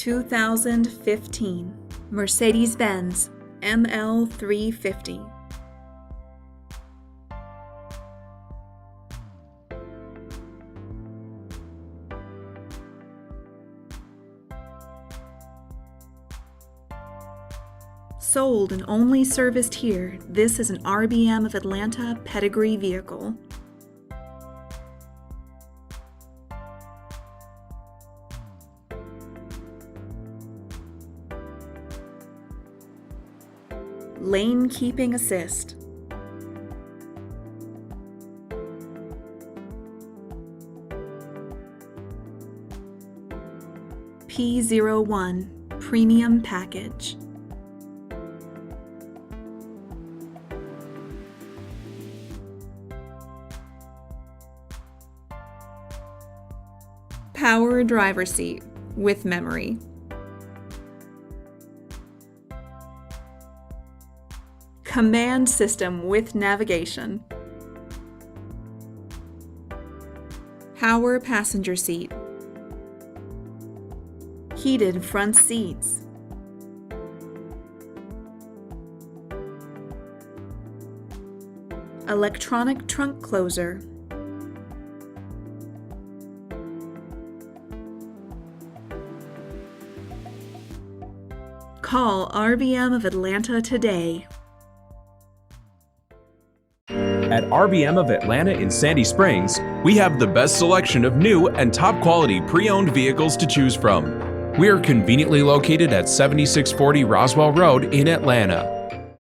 2015 Mercedes-Benz ML350. Sold and only serviced here, this is an RBM of Atlanta pedigree vehicle. Lane keeping assist. P01 premium package. Power driver seat with memory. Command system with navigation. Power passenger seat. Heated front seats. Electronic trunk closer. Call RBM of Atlanta today. At RBM of Atlanta in Sandy Springs, we have the best selection of new and top quality pre-owned vehicles to choose from. We are conveniently located at 7640 Roswell Road in Atlanta.